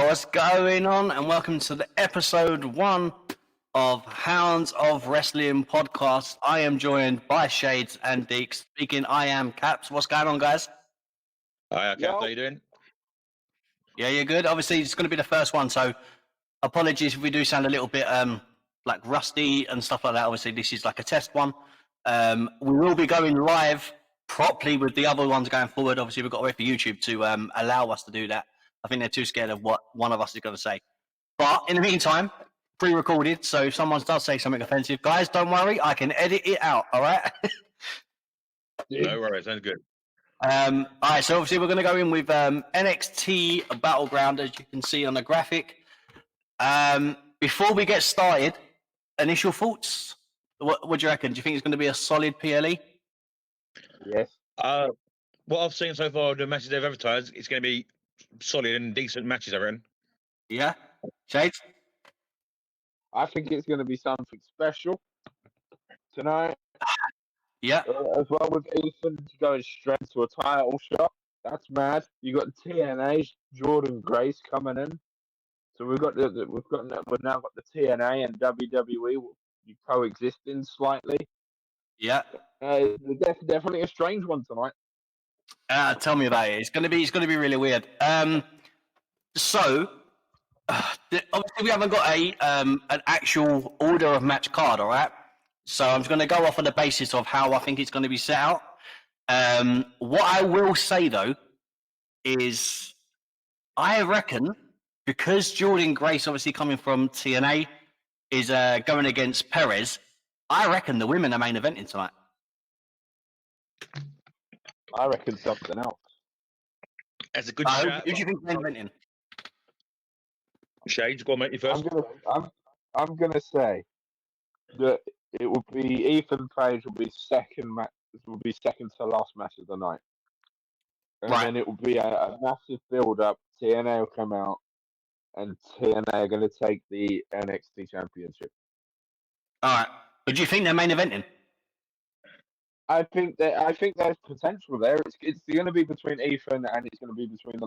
what's going on? And welcome to the episode 1 of Hounds of Wrestling podcast. I am joined by Shadez and Deeks. Speaking, I am Capz. What's going on, guys? Hi, Capz. How you doing? Yeah, you're good. Obviously, it's going to be the first one, so apologies if we do sound a little bit like rusty and stuff like that. Obviously, this is like a test one. We will be going live properly with the other ones going forward. Obviously, we've got to wait for YouTube to allow us to do that. I think they're too scared of what one of us is going to say. But in the meantime, pre-recorded, so if someone does say something offensive, guys, don't worry, I can edit it out, all right? No worries, sounds good. All right, so obviously we're going to go in with NXT Battleground, as you can see on the graphic. Before we get started, initial thoughts? What do you reckon? Do you think it's going to be a solid PLE? Yes. What I've seen so far, the matches they've advertised, it's going to be solid and decent matches, I reckon. Yeah? Shades? I think it's going to be something special tonight. Yeah. As well with Ethan going straight to a title shot. That's mad. You got TNA's Jordynne Grace coming in. So we've now got the TNA and WWE coexisting slightly. Yeah. Definitely a strange one tonight. Tell me about it. It's going to be really weird. So obviously we haven't got an actual order of match card, all right? So I'm just going to go off on the basis of how I think it's going to be set out. What I will say though is I reckon because Jordynne Grace obviously coming from TNA is going against Perez, I reckon the women are main eventing tonight. I reckon something else. That's a good shout. Who do you think main eventing? Shades, go on, mate, you first. I'm gonna say that it will be Ethan Page will be second to last match of the night, and then it will be a massive build up. TNA will come out, and TNA are going to take the NXT Championship. All right, but do you think they're main eventing? I think there's potential there. It's going to be between Ethan and it's going to be between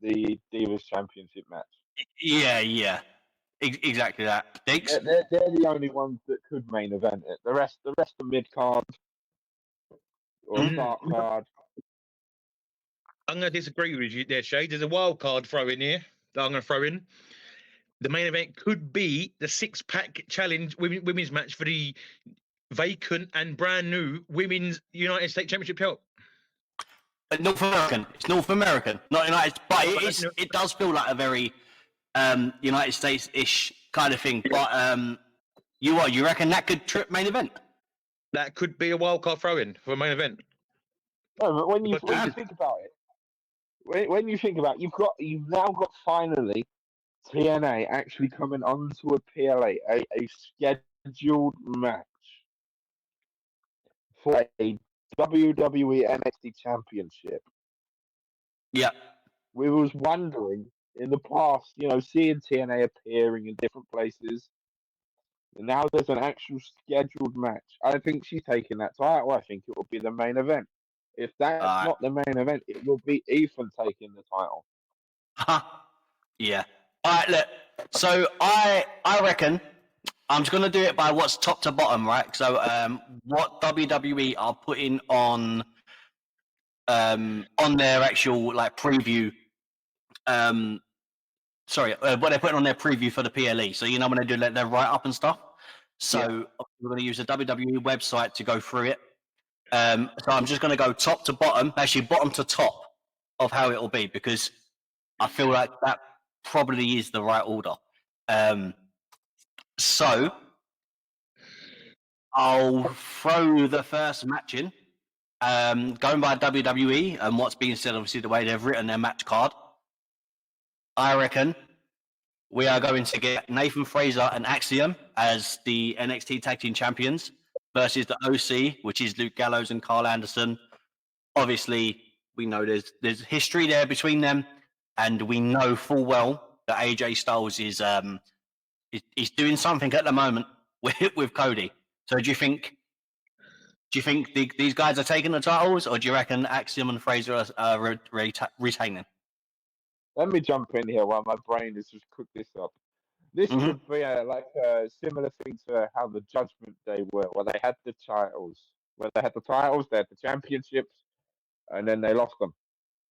the Divas Championship match. Yeah. Exactly that. Deeks? They're the only ones that could main event it. The rest are mid card or start card. I'm going to disagree with you there, Shade. There's a wild card throw in here that I'm going to throw in. The main event could be the 6-pack challenge women's match for the vacant and brand new Women's United States Championship belt. North American. It's North American, not United. But it does feel like a very United States-ish kind of thing. But you reckon that could trip main event? That could be a wild card throw-in for a main event. No, but when you think about it, when you think about it, you've now got finally TNA actually coming onto a PLA, a scheduled match for a WWE NXT Championship. Yeah. We was wondering in the past, seeing TNA appearing in different places. And now there's an actual scheduled match. I think she's taking that title. I think it will be the main event. If that's not the main event, it will be Ethan taking the title. Yeah. All right, look. So I reckon I'm just going to do it by what's top to bottom, right? So what WWE are putting on their actual like preview. What they're putting on their preview for the PLE. So when they do their write up and stuff. So we're going to use the WWE website to go through it. So I'm just going to go top to bottom, actually bottom to top of how it will be because I feel like that probably is the right order. So I'll throw the first match in. Going by WWE and what's being said, obviously the way they've written their match card, I reckon we are going to get Nathan Frazer and Axiom as the NXT Tag Team Champions versus the OC, which is Luke Gallows and Carl Anderson. Obviously, we know there's history there between them, and we know full well that AJ Styles is doing something at the moment with Cody. So do you think these guys are taking the titles, or do you reckon Axiom and Frazer are retaining? let me jump in here while my brain has just cooked this up. This could be a similar thing to how the Judgment Day were, where they had the titles, they had the championships, and then they lost them.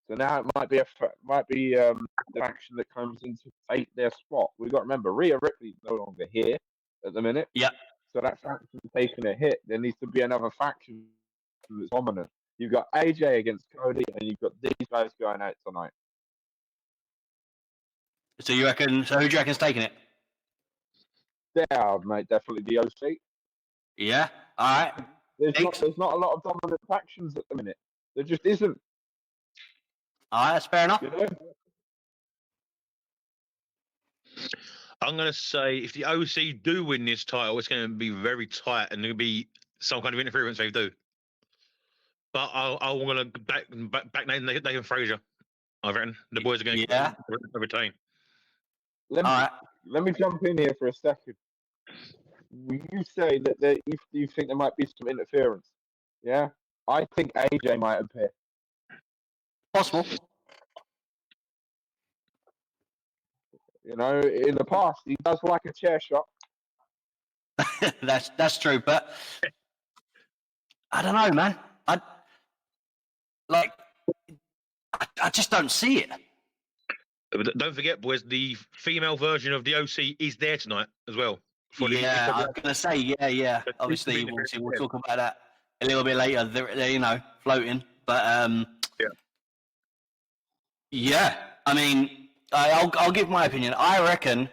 So now it might be the faction that comes in to take their spot. We've got to remember, Rhea Ripley's no longer here at the minute. Yeah. So that faction's taking a hit. There needs to be another faction that's dominant. You've got AJ against Cody, and you've got these guys going out tonight. So you reckon? So who do you reckon's taking it? Yeah, mate, definitely the OC. Yeah. All right. There's not a lot of dominant factions at the minute. There just isn't. All right, that's fair enough. You know? I'm going to say if the OC do win this title, it's going to be very tight and there'll be some kind of interference they do. But I'm going to back Nathan Frazer. I reckon the boys are going to retain. Let me jump in here for a second. You say that you think there might be some interference. Yeah? I think AJ might appear. Possible. You know, in the past, he does like a chair shot. that's true, but I don't know, man. I just don't see it. But don't forget, boys, the female version of the OC is there tonight as well. I was going to say, yeah. Obviously, we'll talk about that a little bit later. They're floating. But, yeah. I mean, I'll give my opinion. I reckon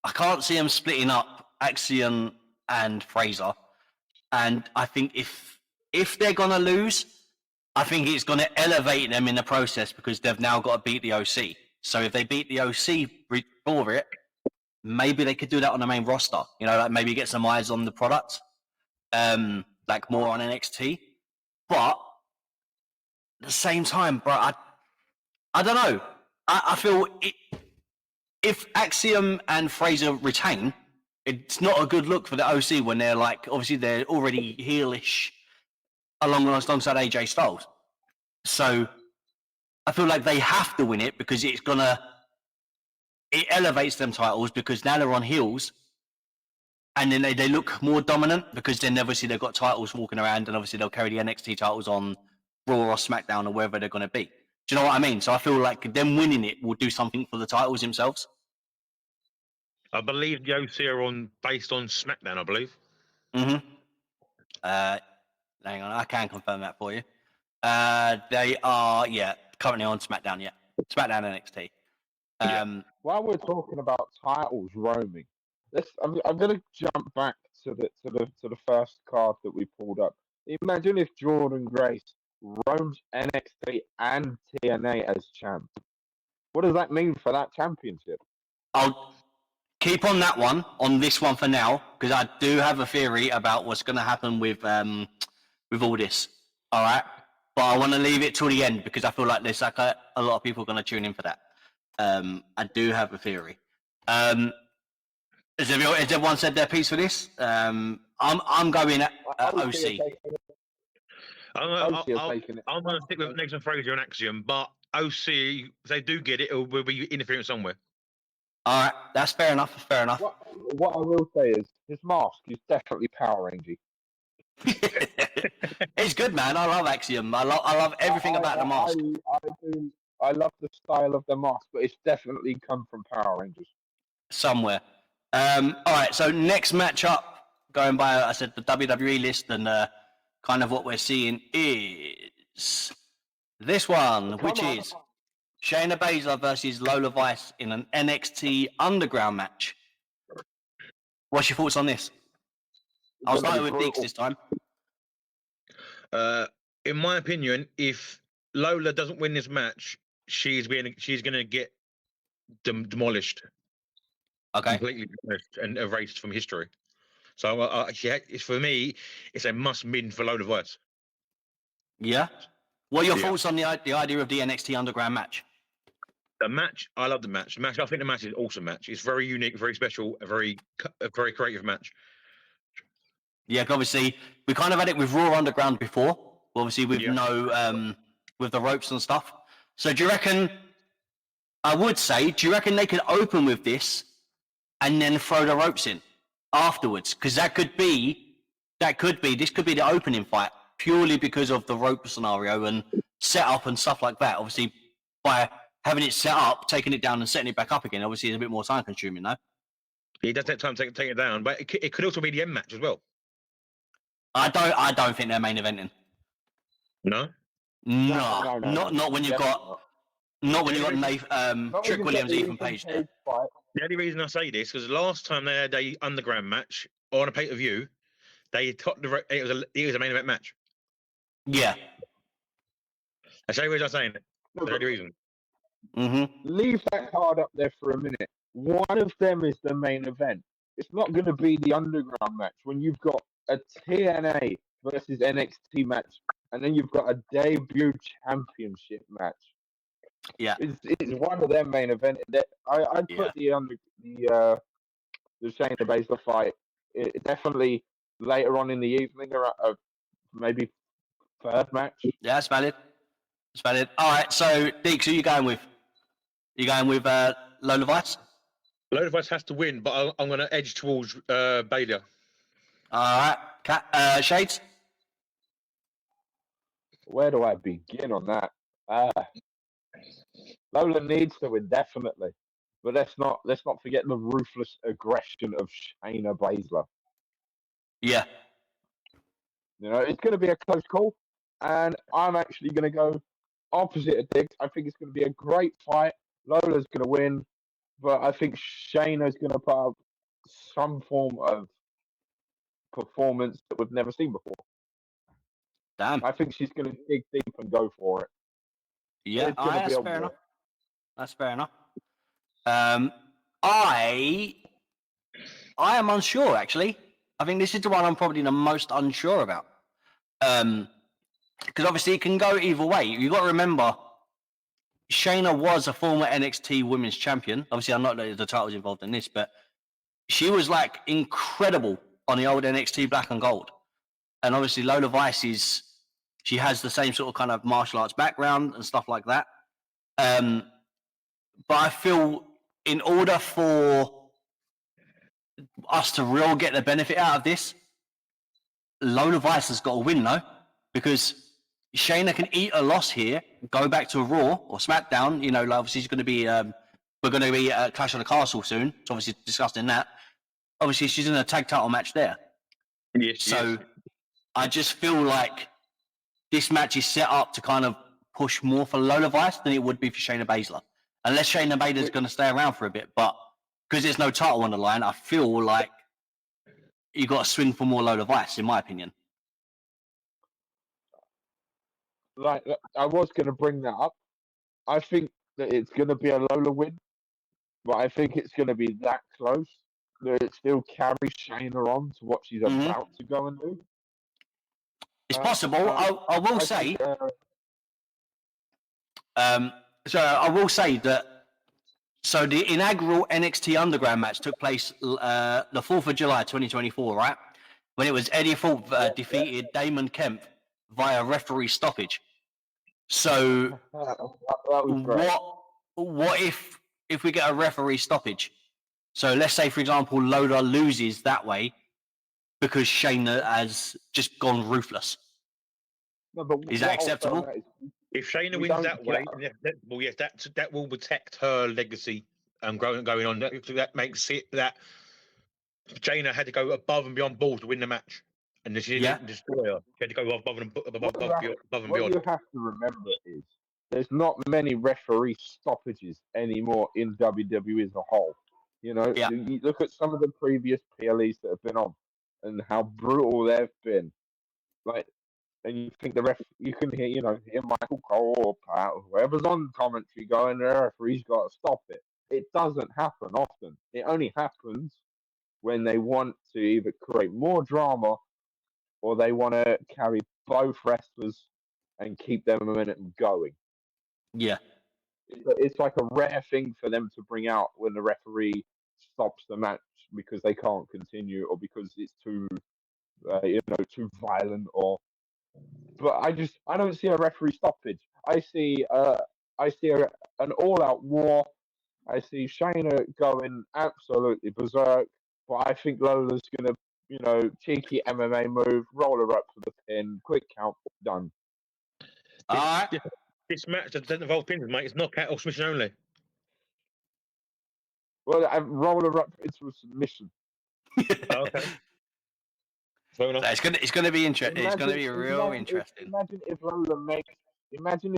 I can't see them splitting up Axiom and Frazer. And I think if they're going to lose, I think it's going to elevate them in the process because they've now got to beat the OC. So if they beat the OC for it, maybe they could do that on the main roster. You know, like maybe get some eyes on the product, like more on NXT. But at the same time, bro, I don't know. I feel if Axiom and Frazer retain, it's not a good look for the OC when they're obviously they're already heelish alongside AJ Styles. So I feel like they have to win it because it elevates them titles because now they're on heels and then they look more dominant because then obviously they've got titles walking around and obviously they'll carry the NXT titles on Raw or SmackDown or wherever they're going to be. Do you know what I mean? So I feel like them winning it will do something for the titles themselves. I believe the OC are based on SmackDown, I believe. Mm-hmm. Hang on, I can confirm that for you. They are, currently on SmackDown, SmackDown NXT. While we're talking about titles roaming, I'm going to jump back to the first card that we pulled up. Imagine if Jordynne Grace roams NXT and TNA as champ. What does that mean for that championship? I'll keep on that one, on this one for now, because I do have a theory about what's going to happen with all this. All right, but I want to leave it till the end because I feel like there's a lot of people going to tune in for that. I do have a theory. Has everyone said their piece for this? I'm going at OC. I'm going to stick with Nathan Frazer and Axiom, but OC, if they do get it, it will be interference somewhere. All right, that's fair enough. Fair enough. What I will say is his mask is definitely Power Ranger. It's good, man. I love Axiom. I love everything about the mask. I love the style of the mask, but it's definitely come from Power Rangers. Somewhere. All right, so next matchup, going by, I said, the WWE list, and kind of what we're seeing is this one, which is Shayna Baszler versus Lola Vice in an NXT Underground match. What's your thoughts on this? I'll start with Deeks this time. In my opinion, if Lola doesn't win this match, she's going to get demolished. Okay. Completely demolished and erased from history. So for me, it's a must-win for Lola Vice. Yeah. What are your thoughts on the idea of the NXT Underground match? The match, I love the match. I think the match is an awesome match. It's very unique, very special, a very creative match. Yeah, obviously we kind of had it with Raw Underground before. Obviously with with the ropes and stuff. So do you reckon I would say, do you reckon they could open with this and then throw the ropes in afterwards? Because this could be the opening fight purely because of the rope scenario and setup and stuff like that. Obviously, by having it set up, taking it down and setting it back up again, obviously, is a bit more time consuming, no? He does take time to take it down, but it could also be the end match as well. I don't think they're main eventing. No. No, not when you've got. Not when you got Not when Trick you've Williams, got the Ethan Page there. fight. The only reason I say this because last time they had a underground match on a pay per view, it was a main event match. Yeah. That's the only reason I'm saying it. No, That's the only reason. Mm-hmm. leave that card up there for a minute. One of them is the main event. It's not going to be the underground match when you've got a TNA versus NXT match, and then you've got a debut championship match. Yeah. It's one of them main event. I'd put the Shayna Baszler fight definitely later on in the evening, or maybe third match. Yeah, that's valid. It's valid. All right, so Deeks, who are you going with? You going with Lola Vice? Lola Vice has to win, but I'm going to edge towards Baszler. All right, Shades. Where do I begin on that? Lola needs to win definitely, but let's not forget the ruthless aggression of Shayna Baszler. Yeah. You know, it's going to be a close call, and I'm actually going to go opposite of Diggs. I think it's going to be a great fight. Lola's going to win, but I think Shayna's going to put up some form of performance that we've never seen before. Damn. I think she's going to dig deep and go for it. Yeah, It's gonna be that's a fair war. enough. That's fair enough. I am unsure, actually. I think this is the one I'm probably the most unsure about. Because obviously it can go either way. You got to remember, Shayna was a former NXT Women's Champion. Obviously, I'm not that the title's involved in this, but she was like incredible on the old NXT Black and Gold. And obviously, Lola Vice she has the same sort of kind of martial arts background and stuff like that. But I feel in order for us to really get the benefit out of this, Lola Vice has got to win, though, because Shayna can eat a loss here, go back to Raw or SmackDown. You know, like obviously she's going to be. We're going to be at Clash of the Castle soon. So obviously discussing that. Obviously, she's in a tag title match there. Yes. So I just feel like this match is set up to kind of push more for Lola Vice than it would be for Shayna Baszler. Unless Shayna Baszler's going to stay around for a bit. But because there's no title on the line, I feel like you got to swing for more Lola Vice, in my opinion. Like, I was going to bring that up. I think that it's going to be a Lola win, but I think it's going to be that close that it still carries Shayna on to what she's about to go and do. It's possible. I will say. So I will say that. So the inaugural NXT Underground match took place the 4th of July, 2024, right? When it was Eddie Thorpe defeated Damon Kemp via referee stoppage. So that was great. What if we get a referee stoppage? So let's say, for example, Lola loses that way because Shayna has just gone ruthless. No, but is that acceptable? If Shayna wins that way, yes, that will protect her legacy going on. That makes it that Shayna had to go above and beyond balls to win the match, and she didn't destroy her. She had to go above and beyond. What you have to remember is there's not many referee stoppages anymore in WWE as a whole. You know, you look at some of the previous PLEs that have been on and how brutal they've been. Like, and you think you can hear Michael Cole or Pat or whoever's on commentary going, the referee's got to stop it. It doesn't happen often. It only happens when they want to either create more drama or they want to carry both wrestlers and keep their momentum going. Yeah. It's like a rare thing for them to bring out when the referee stops the match because they can't continue or because it's too violent or. But I don't see a referee stoppage. I see I see an all-out war. I see Shayna going absolutely berserk, but I think Lola's gonna, cheeky MMA move, roll her up for the pin, quick count, done. All right. This match doesn't involve pins, mate. It's knockout or submission only. Well, I roll her up into a submission. Oh, okay. Fair enough. So it's gonna be interesting. It's gonna be real Imagine interesting. if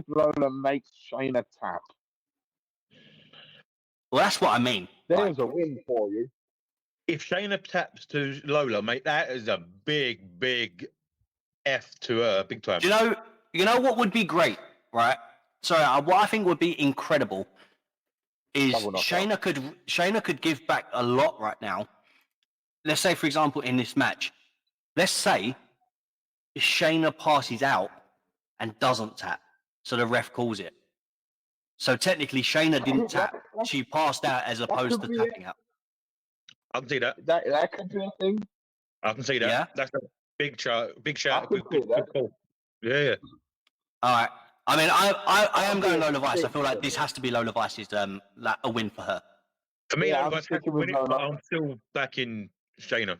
Lola makes Shayna tap. Well, that's what I mean. There's a win for you. If Shayna taps to Lola, mate, that is a big, big F to her, big time. You know what would be great, right? Sorry, what I think would be incredible is Shayna could give back a lot right now. Let's say, for example, in this match, let's say Shayna passes out and doesn't tap, so the ref calls it. So technically, Shayna didn't tap; she passed out as opposed to tapping out. I can see that. That could be a thing. I can see that. Yeah? That's a big shout. Big shout. I could see that. Good call. Yeah. All right. I mean, I am going Lola Vice. I feel like this has to be Lola Vice's like a win for her. For me, Yeah, Lola Vice has to win it, but I'm still backing Shayna.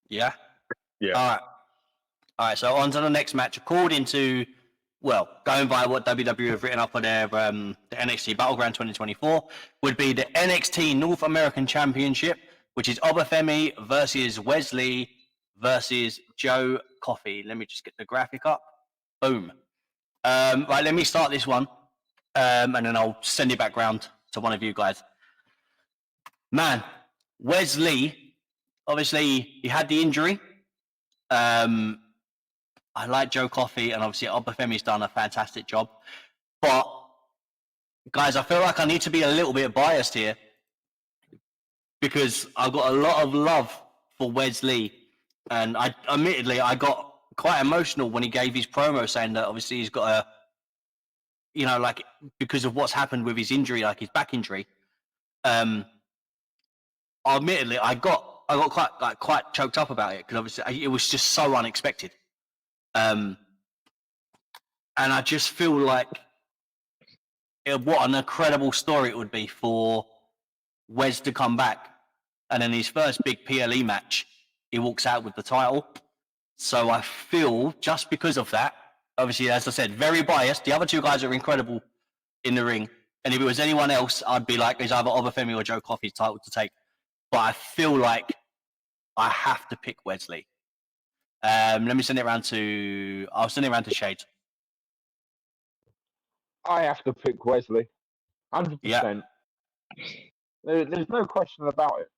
Yeah. Yeah. All right. So on to the next match. According to, well, going by what WWE have written up on their the NXT Battleground 2024, would be the NXT North American Championship, which is Femi versus Wesley versus Joe Coffey. Let me just get the graphic up. Boom. Right, let me start this one, and then I'll send it back round to one of you guys. Man, Wesley, obviously, he had the injury. I like Joe Coffey, and obviously, Femi's done a fantastic job. But, guys, I feel like I need to be a little bit biased here because I've got a lot of love for Wesley, and I got quite emotional when he gave his promo saying that obviously he's got a, like because of what's happened with his injury, like his back injury. Admittedly, I got quite choked up about it because obviously it was just so unexpected. And I just feel like what an incredible story it would be for Wes to come back, and in his first big PLE match, he walks out with the title. So I feel just because of that, obviously, as I said, very biased. The other two guys are incredible in the ring. And if it was anyone else, I'd be like, it's either Femi or Joe Coffey's title to take. But I feel like I have to pick Wesley. Let me send it around to... I'll send it around to Shade. I have to pick Wesley. 100%. Yeah. There's no question about it.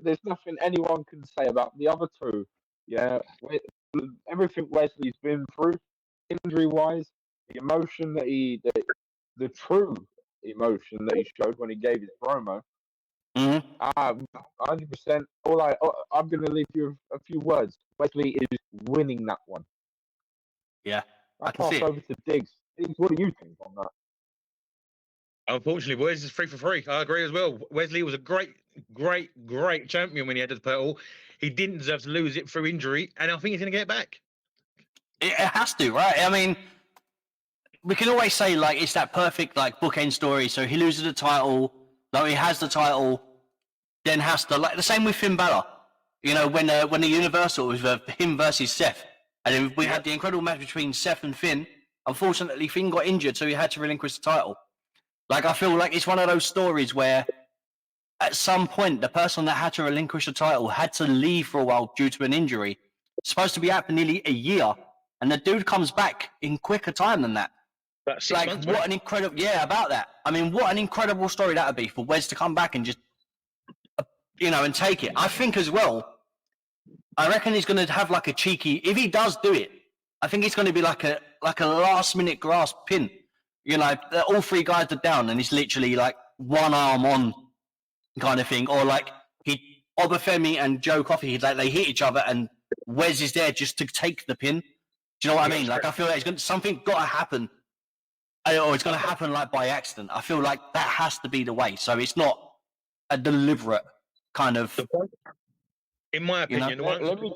There's nothing anyone can say about the other two. Yeah, everything Wesley's been through, injury-wise, the emotion the true emotion that he showed when he gave his promo. 100%. I'm going to leave you a few words. Wesley is winning that one. Yeah, I pass over to Diggs. Diggs, what do you think on that? Unfortunately, Wes is 3 for 3. I agree as well. Wesley was a great champion when he had the title. He didn't deserve to lose it through injury, and I think he's going to get it back. It has to, right? I mean, we can always say, like, it's that perfect, like, bookend story. So he loses the title, though he has the title, then has to, like, the same with Finn Balor. When the Universal was him versus Seth, and then we had the incredible match between Seth and Finn. Unfortunately, Finn got injured, so he had to relinquish the title. Like, I feel like it's one of those stories where at some point, the person that had to relinquish the title had to leave for a while due to an injury. It's supposed to be out for nearly a year, and the dude comes back in quicker time than that. About 6 months, what an incredible... Yeah, about that. I mean, what an incredible story that would be for Wes to come back and just, and take it. I think as well, I reckon he's going to have like a cheeky... If he does do it, I think it's going to be like a last-minute grasp pin. All three guys are down, and it's literally like one arm on kind of thing. Or like Femi and Joe Coffey, like they hit each other, and Wes is there just to take the pin. Do you know what I mean? Like, I feel like something got to happen. Or it's going to happen like by accident. I feel like that has to be the way. So it's not a deliberate kind of... In my opinion, let me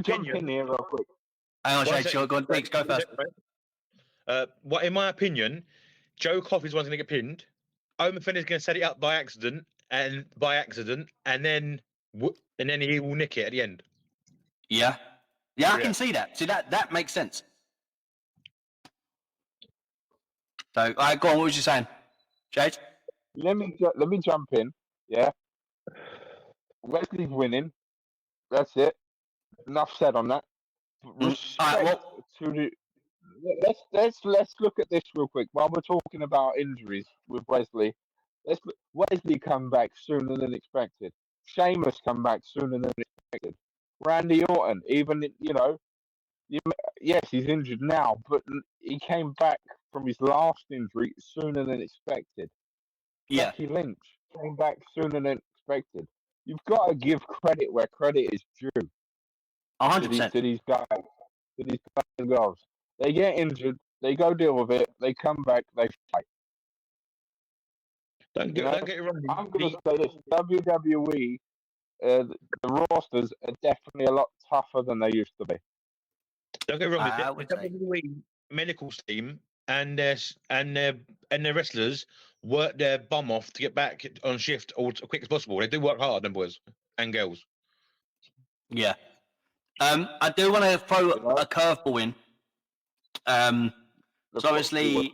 jump in here real quick. Hang on, One Shade. sec, Sure, go on, Deeks, go first. What, in my opinion, Joe Coffey's one's going to get pinned. Owen Fenner's going to set it up by accident, and then he will nick it at the end. Yeah. Yeah, I Yeah. can see that. See, that makes sense. So, all right, go on. What was you saying, Shade? Let me jump in. Yeah, Wesley's winning. That's it. Enough said on that. Respect All right, well, to the. Let's look at this real quick while we're talking about injuries with Wesley. Wesley come back sooner than expected. Sheamus come back sooner than expected. Randy Orton, even yes, he's injured now, but he came back from his last injury sooner than expected. yeah, Becky Lynch came back sooner than expected. You've got to give credit where credit is due 100%. to these guys, and girls. They get injured, they go deal with it, they come back, they fight. Don't get it wrong. I'm going to say this: WWE, the rosters are definitely a lot tougher than they used to be. Don't get me wrong. I The would say. WWE medical team and their wrestlers work their bum off to get back on shift as quick as possible. They do work hard, them boys and girls. Yeah. I do want to throw a curveball in. So obviously,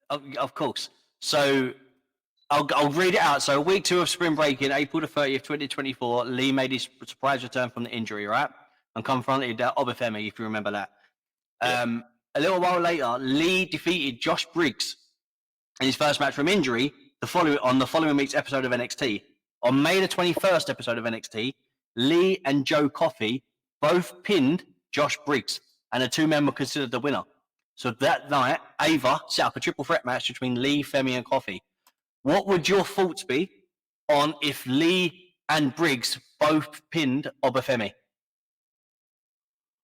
of course. So I'll read it out. So week 2 of spring break in April the 30th, 2024, Lee made his surprise return from the injury, right? And confronted Femi, if you remember that. A little while later, Lee defeated Josh Briggs in his first match from injury on the following week's episode of NXT. On May the 21st episode of NXT, Lee and Joe Coffey both pinned Josh Briggs, and the two men were considered the winner. So that night, Ava set up a triple threat match between Lee, Femi, and Coffey. What would your thoughts be on if Lee and Briggs both pinned Femi?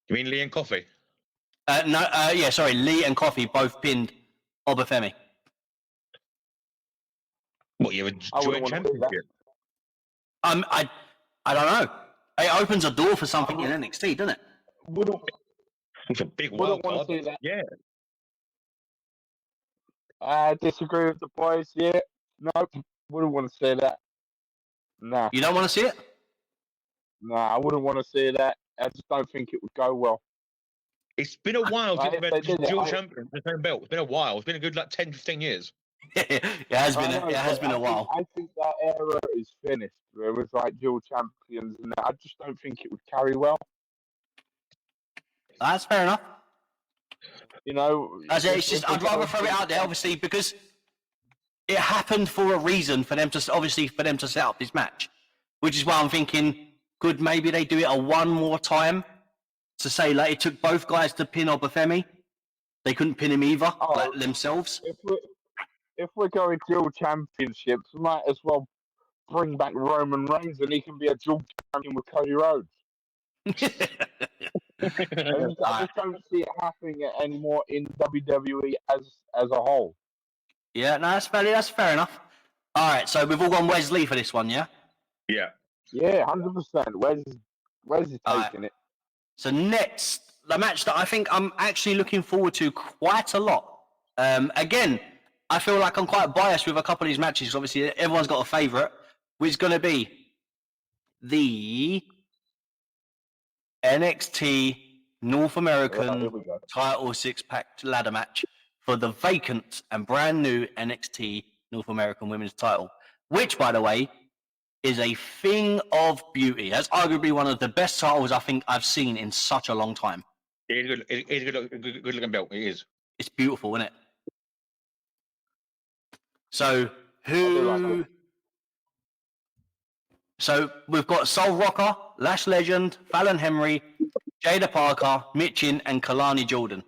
You mean Lee and Coffey? Lee and Coffey both pinned Femi. What, you have a joint championship? I don't know. It opens a door for something in NXT, doesn't it? It's a big wild card. Yeah. I disagree with the boys. Yeah, nope, wouldn't want to say that. Nah. You don't want to see it? Nah, I wouldn't want to see that. I just don't think it would go well. It's been a while since we've had dual champions with the same belt. It's been a while. It's been a good 10, 15 years. It has been a while. I think that era is finished. There was dual champions, and I just don't think it would carry well. That's fair enough. I'd rather throw it out there, obviously, because it happened for a reason for them to set up this match, which is why I'm thinking, could maybe they do it one more time to say it took both guys to pin Femi. They couldn't pin him either, themselves. If we're going dual championships, we might as well bring back Roman Reigns, and he can be a dual champion with Cody Rhodes. I just don't see it happening anymore in WWE as a whole. Yeah, no, that's fair enough. All right, so we've all gone Wesley for this one, yeah? Yeah. Yeah, 100%. Wes is taking it. So next, the match that I think I'm actually looking forward to quite a lot. Again, I feel like I'm quite biased with a couple of these matches. Obviously, everyone's got a favourite, which is going to be the NXT North American title 6-pack ladder match for the vacant and brand new NXT North American Women's title, which, by the way, is a thing of beauty. That's arguably one of the best titles I think I've seen in such a long time. It's a good looking belt. It is. It's beautiful, isn't it? So So we've got Soul Rocker, Lash Legend, Fallon Henry, Jaida Parker, Michin, and Kelani Jordynne.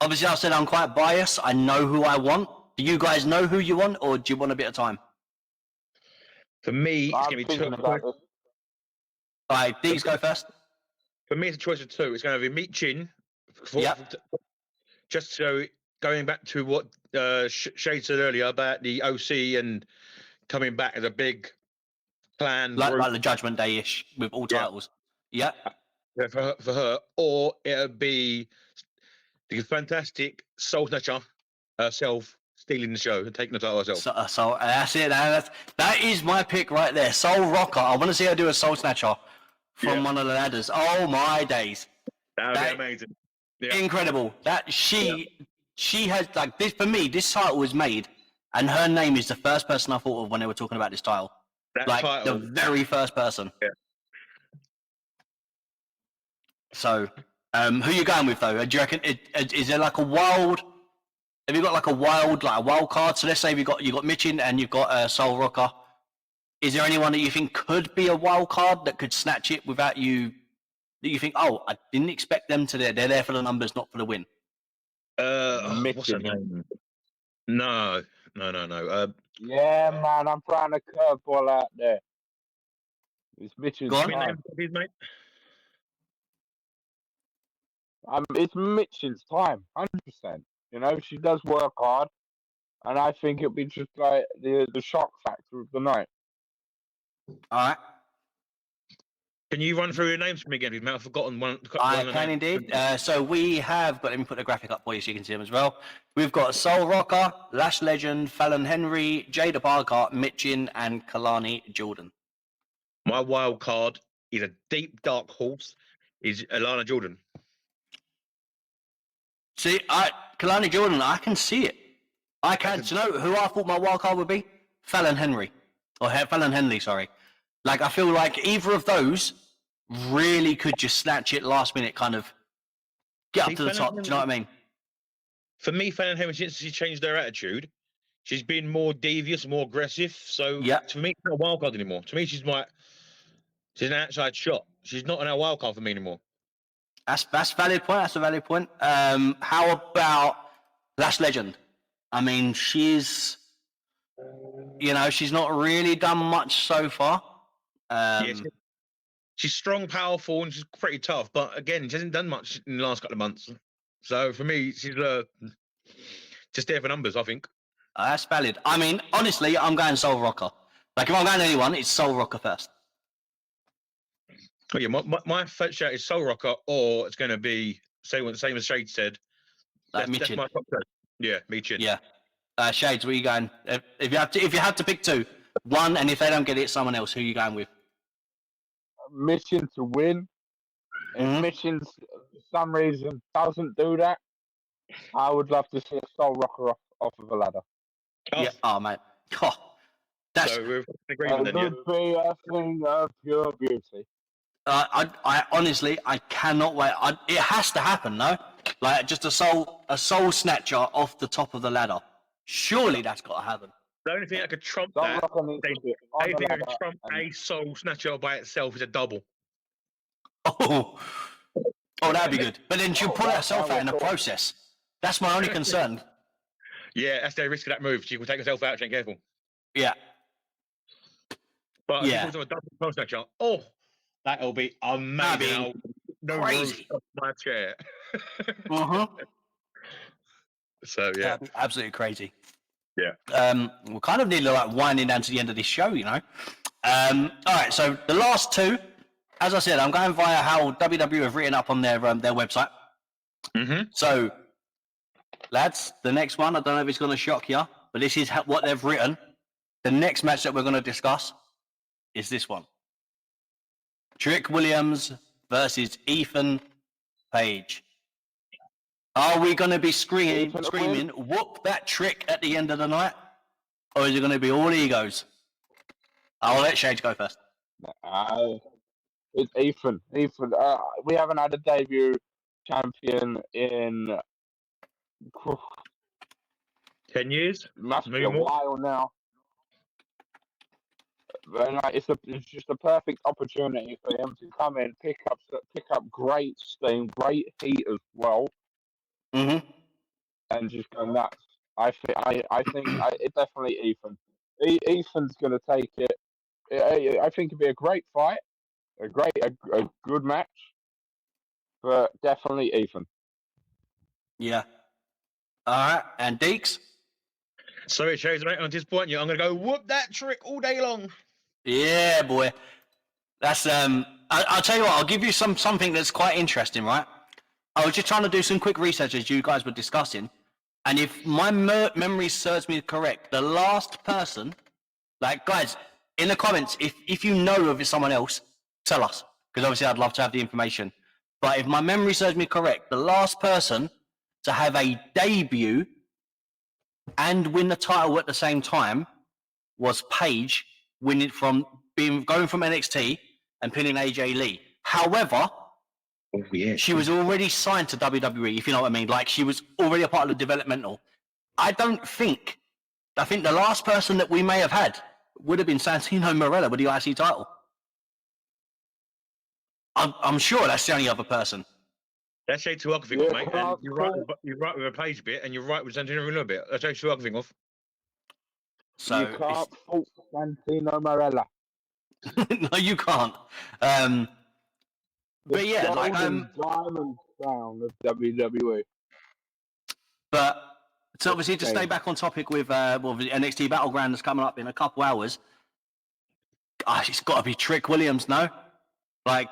Obviously, I said I'm quite biased. I know who I want. Do you guys know who you want, or do you want a bit of time? For me, it's going to be two. All right, Deeks, go first. For me, it's a choice of two. It's going to be Michin. Just so going back to what Shade said earlier about the OC and coming back as a big plan. Like the Judgment Day-ish with all titles. Yeah. Yeah, for her, or it'll be the fantastic Soul Snatcher herself stealing the show and taking the title herself. So that's it. That is my pick right there. Soul Rocker. I want to see her do a Soul Snatcher from one of the ladders. Oh my days. That would be amazing. Yeah. Incredible. That she has like this for me. This title was made, and her name is the first person I thought of when they were talking about this title. That like title, the very first person. Yeah. So, who you going with though? Do you reckon? Is there like a wild? Have you got like a wild card? So let's say you got Michin and you've got Soul Rocker. Is there anyone that you think could be a wild card that could snatch it without you? That you think, oh, I didn't expect them to there. They're there for the numbers, not for the win. What's her name? No. Yeah, man, I'm throwing a curveball out there. It's Michin's Go on. time. Please, mate. It's Michin's time, 100%. You know, she does work hard, and I think it'll be just like the shock factor of the night. All right. Can you run through your names for me again? I've forgotten one. I can indeed. So we have got. Let me put the graphic up for you so you can see them as well. We've got Soul Rocker, Lash Legend, Fallon Henry, Jaida Parker, Michin, and Kelani Jordynne. My wild card is a deep dark horse. Is Alana Jordynne. See, Kelani Jordynne, I can see it. I can. Do you know who I thought my wild card would be? Fallon Henry. Or Fallon Henley, sorry. Like, I feel like either of those really could just snatch it last minute, kind of get up to the top. Do you know what I mean? For me, Fallon Henry, since she changed her attitude, she's been more devious, more aggressive. So to me, it's not a wild card anymore. To me, she's an outside shot. She's not an wild card for me anymore. That's a valid point. That's a valid point. How about Lash Legend? I mean, she's not really done much so far. She's strong, powerful, and she's pretty tough. But again, she hasn't done much in the last couple of months. So for me, she's just there for numbers, I think. That's valid. I mean, honestly, I'm going Soul Rocker. Like, if I'm going to anyone, it's Soul Rocker first. Oh, yeah, my first shout is Soul Rocker, or it's going to be same as Shade said. That's my top choice. Yeah, Michin. Yeah, Shades, where are you going? If you had to pick two, one, and if they don't get it, someone else. Who are you going with? Michin to win. If Michin, for some reason, doesn't do that, I would love to see a Soul Rocker off of a ladder. Oh. Yeah. Oh, mate. Oh, that's so we're agreeing then, would be a thing of pure beauty. I honestly, I cannot wait. It has to happen, no? Like, just a soul snatcher off the top of the ladder. Surely that's got to happen. The only thing that could trump that, a soul snatcher by itself is a double. Oh, that'd be good. But then she'll pull herself out in the process. That's my only concern. Yeah, that's the risk of that move. She will take herself out if she ain't careful. Yeah. But if it was a double soul snatcher, that'll be amazing. Crazy. My chair. So yeah, absolutely crazy. Yeah. We're kind of nearly like winding down to the end of this show, you know. All right. So the last two, as I said, I'm going via how WWE have written up on their website. So, lads, the next one, I don't know if it's going to shock you, but this is what they've written. The next match that we're going to discuss is this one. Trick Williams versus Ethan Page. Are we going to be screaming, whoop that Trick at the end of the night? Or is it going to be all egos? I'll let Shades go first. It's Ethan. We haven't had a debut champion in 10 years? Must be a while now. And it's just a perfect opportunity for him to come in, pick up great steam, great heat as well, and just go nuts. I think it's definitely Ethan. Ethan's going to take it. I think it'd be a great fight, a good match, but definitely Ethan. Yeah. All right, and Deeks. Sorry, Shades, mate. I'm disappointing you. I'm going to go whoop that Trick all day long. Yeah, boy. That's I'll tell you what. I'll give you something that's quite interesting, right? I was just trying to do some quick research as you guys were discussing, and if my memory serves me correct, the last person, like guys, in the comments, if you know of someone else, tell us, because obviously I'd love to have the information. But if my memory serves me correct, the last person to have a debut and win the title at the same time was Paige winning going from NXT and pinning AJ Lee. However, she was already signed to WWE, if you know what I mean. Like, she was already a part of the developmental. I think the last person that we may have had would have been Santino Marella with the IC title. I'm sure that's the only other person. That's Shade to Coffey, mate. And you're right with a Page bit, and you're right with Santino Marella bit. That's Shade to Coffey off. So you can't fault Santino Marella. No, you can't. But yeah, like diamond crown of WWE. But so obviously to stay back on topic with the NXT Battleground that's coming up in a couple hours. Gosh, it's got to be Trick Williams, no? Like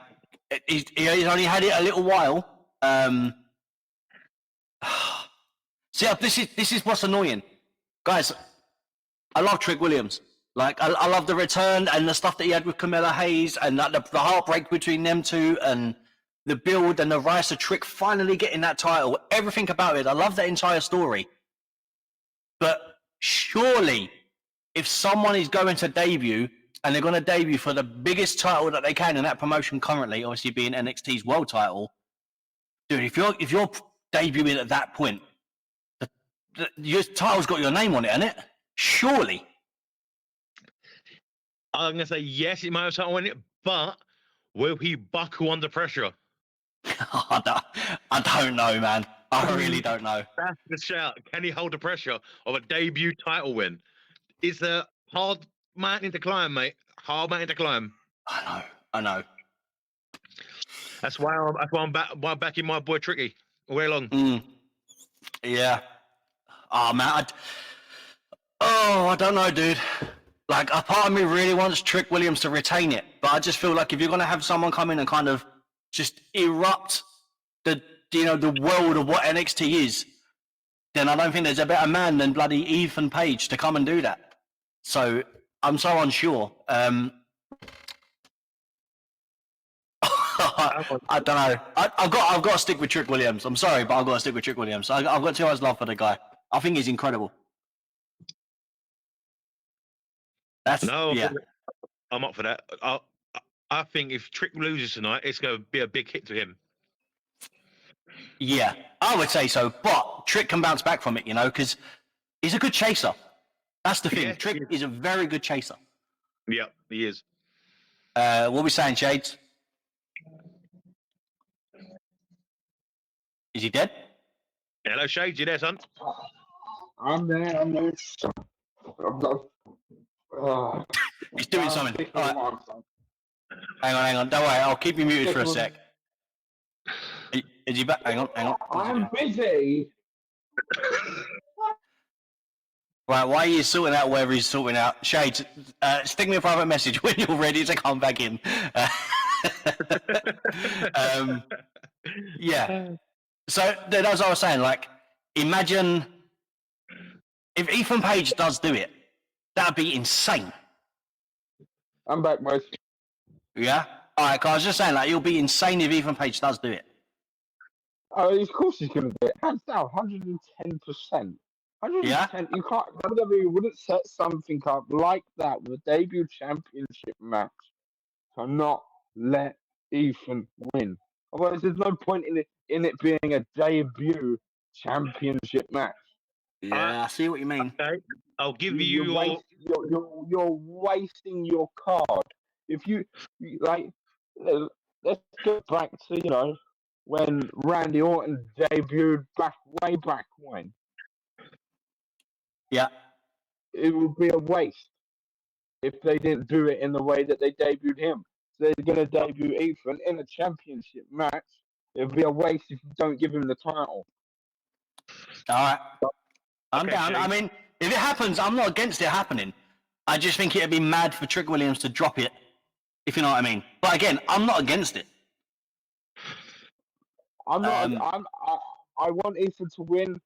he's only had it a little while. See, this is what's annoying, guys. I love Trick Williams. Like I love the return and the stuff that he had with Camilla Hayes and the heartbreak between them two and the build and the rise of Trick finally getting that title. Everything about it. I love that entire story. But surely, if someone is going to debut and they're going to debut for the biggest title that they can in that promotion currently, obviously being NXT's world title, dude, if you're debuting at that point, your title's got your name on it, hasn't it? Surely. I'm going to say yes, it might have something on it, but will he buckle under pressure? I don't know, man. I really don't know. That's the shout. Can he hold the pressure of a debut title win? It's a hard mountain to climb, mate. Hard mountain to climb. I know. That's why I'm backing my boy Tricky all way along. Yeah. Oh, man. I don't know, dude. Like, a part of me really wants Trick Williams to retain it, but I just feel like if you're going to have someone come in and kind of just erupt the world of what NXT is, then I don't think there's a better man than bloody Ethan Page to come and do that. So I'm so unsure. I don't know. I've got to stick with Trick Williams. I'm sorry, but I've got to stick with Trick Williams. I've got too much love for the guy. I think he's incredible. I'm up for that. I think if Trick loses tonight, it's going to be a big hit to him. Yeah, I would say so. But Trick can bounce back from it, because he's a good chaser. That's the thing. Yeah, Trick is a very good chaser. Yeah, he is. What are we saying, Shades? Is he dead? Hello, Shades. You there, son? I'm there. He's doing something. All right. Hang on. Don't worry. I'll keep you muted for a sec. Is he back? Hang on. I'm busy. Right, while he's sorting out whatever he's sorting out, Shades, stick me a private message when you're ready to come back in. Yeah. So that's what I was saying. Like, imagine if Ethan Page does do it, that'd be insane. I'm back, mate. Yeah? All right, 'cause I was just saying, like, it'll be insane if Ethan Page does do it. Oh, of course he's going to do it. Hands down, 110%. 110%. Yeah? You can't, WWE wouldn't set something up like that with a debut championship match to not let Ethan win. Otherwise, there's no point in it being a debut championship match. Yeah, I see what you mean. Okay. I'll give you you're wasting your card. If you like, let's go back to when Randy Orton debuted way back when. Yeah, it would be a waste if they didn't do it in the way that they debuted him. So they're going to debut Ethan in a championship match. It would be a waste if you don't give him the title. All right. I'm down. I mean, if it happens, I'm not against it happening. I just think it'd be mad for Trick Williams to drop it if you know what I mean. But again, I'm not against it. I'm not. I want Ethan to win.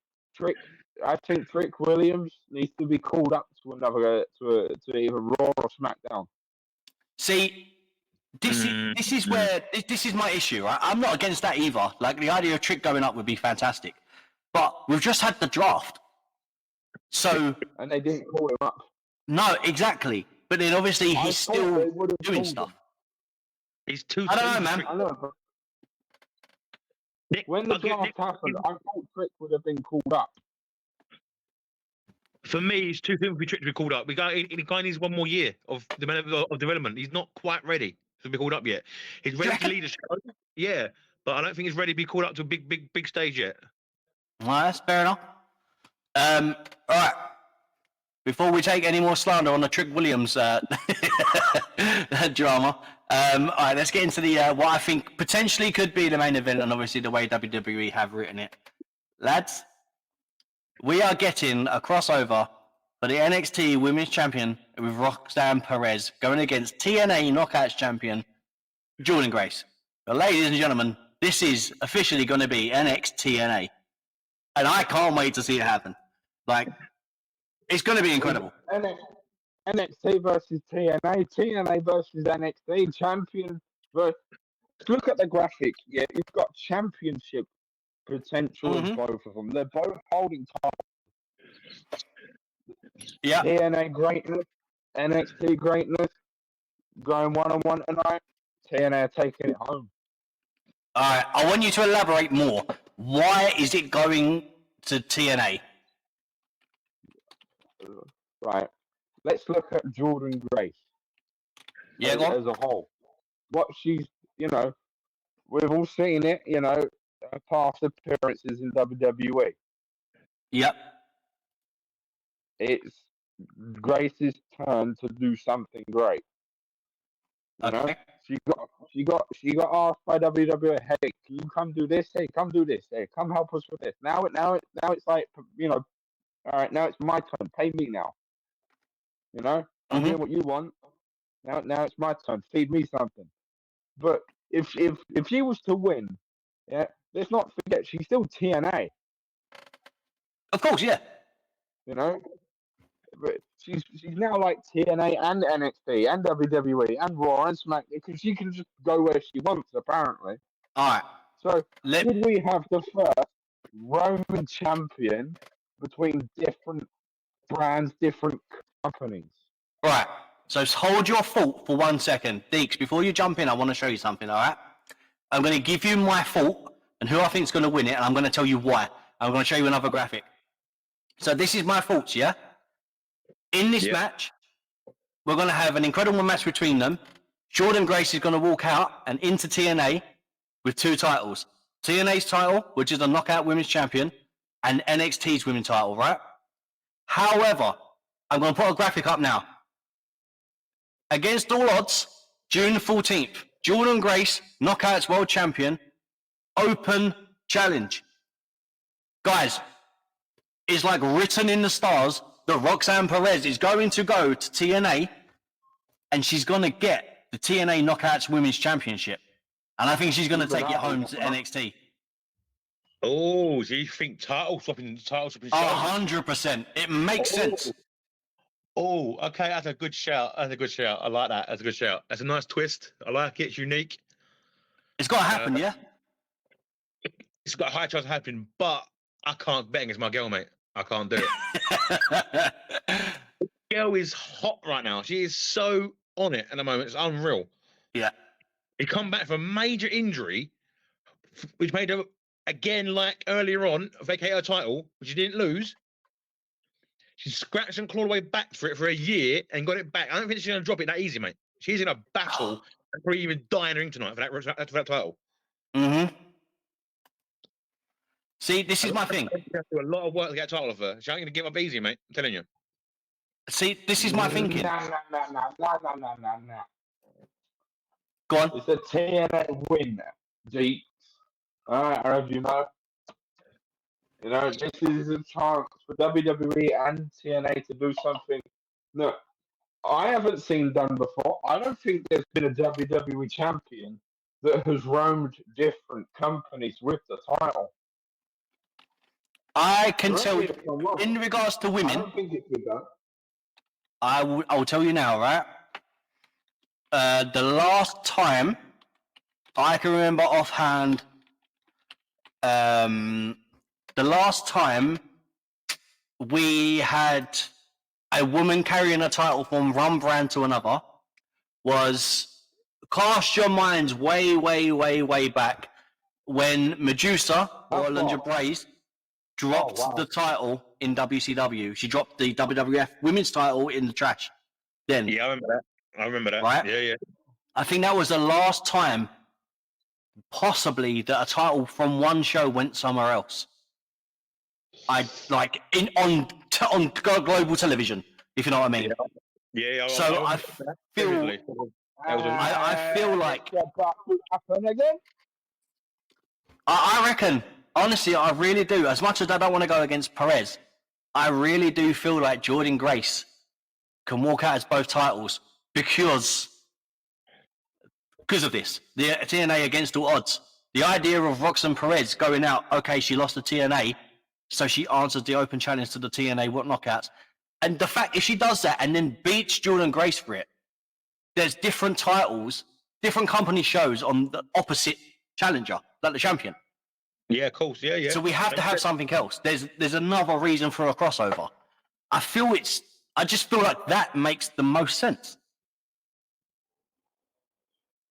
I think Trick Williams needs to be called up to another to either Raw or SmackDown. See, this is where this is my issue. Right? I'm not against that either. Like the idea of Trick going up would be fantastic, but we've just had the draft, so and they didn't call him up. No, exactly. But then obviously he's still doing stuff. He's too. I don't know, man. I know, but when the draft happened, I thought Trick would have been called up. For me, it's too soon for Trick to be called up. The guy needs one more year of development. He's not quite ready to be called up yet. He's ready to lead a show, yeah, but I don't think he's ready to be called up to a big stage yet. Well, that's fair enough. All right. Before we take any more slander on the Trick Williams drama, all right, let's get into the what I think potentially could be the main event, and obviously the way WWE have written it. Lads, we are getting a crossover for the NXT Women's Champion with Roxanne Perez going against TNA Knockouts Champion Jordynne Grace. But ladies and gentlemen, this is officially going to be NXT and I can't wait to see it happen. Like, it's going to be incredible. NXT versus TNA, TNA versus NXT, champion versus... Look at the graphic. Yeah, you've got championship potential in both of them. They're both holding titles. Yeah. TNA greatness, NXT greatness, going one-on-one tonight. TNA are taking it home. All right, I want you to elaborate more. Why is it going to TNA? Right. Let's look at Jordynne Grace. Yeah, as a whole. What she's, we've all seen it, her past appearances in WWE. Yep. It's Grace's turn to do something great. You know? She got asked by WWE, hey, can you come do this? Hey, come do this. Hey, come help us with this. Now it's like, all right, now it's my turn. Pay me now. I'm doing what you want. Now it's my turn. Feed me something. But if she was to win, yeah, let's not forget she's still TNA. Of course, yeah. But she's now like TNA and NXT and WWE and Raw and SmackDown because she can just go where she wants apparently. All right. So should we have the first Roman champion between different brands, different companies? Right. So hold your thought for 1 second. Deeks, before you jump in, I want to show you something, all right? I'm going to give you my thought and who I think is going to win it, and I'm going to tell you why. I'm going to show you another graphic. So this is my thoughts, yeah? In this match, we're going to have an incredible match between them. Jordynne Grace is going to walk out and into TNA with 2 titles. TNA's title, which is the Knockout Women's Champion, and NXT's Women's title, right? However, I'm going to put a graphic up now. Against all odds, June 14th, Jordynne Grace, Knockouts World Champion, open challenge. Guys, it's like written in the stars that Roxanne Perez is going to go to TNA and she's going to get the TNA Knockouts Women's Championship. And I think she's going to take it home to NXT. Oh, so you think title swapping? 100%. It makes sense. Oh, okay. That's a good shout. I like that. That's a good shout. That's a nice twist. I like it. It's unique. It's got to happen, yeah? It's got a high chance of happening, but I can't bet against my girl, mate. I can't do it. The girl is hot right now. She is so on it at the moment. It's unreal. Yeah. He come back from a major injury, which made her, again, like earlier on, vacate her title, which she didn't lose. She scratched and clawed away back for it for a year and got it back. I don't think she's going to drop it that easy, mate. She's in a battle and probably even die in the ring tonight for that title. Mm-hmm. See, this is my thing. You have to do a lot of work to get a title of her. She ain't going to give up easy, mate. I'm telling you. See, this is my thinking. No. Go on. It's a TNA win, Deeks. All right, I hope you know. This is a chance for WWE and TNA to do something. Look, I haven't seen done before. I don't think there's been a WWE champion that has roamed different companies with the title. I can Correct tell me you, if I'm wrong. in regards to I women, don't think it's been done. I will tell you now, right? The last time I can remember offhand, the last time we had a woman carrying a title from one brand to another was, cast your minds way, way, way, way back when Medusa, or That's Alundra what- Braze, dropped Oh, wow. the title in WCW. She dropped the WWF women's title in the trash. Then, Yeah, I remember that. Right? Yeah. I think that was the last time, possibly, that a title from one show went somewhere else. On global television, if you know what I mean. Yeah. So I feel, vividly. That was a- I feel like, It's about to happen again. I reckon, honestly, I really do. As much as I don't want to go against Perez, I really do feel like Jordynne Grace can walk out as both titles because of this. The TNA against all odds. The idea of Roxanne Perez going out, okay, she lost the TNA, so she answers the open challenge to the TNA knockouts. And the fact, if she does that and then beats Jordynne Grace for it, there's different titles, different company shows on the opposite challenger, like the champion. Yeah, of course. Yeah. So we have to have something else. There's another reason for a crossover. I just feel like that makes the most sense.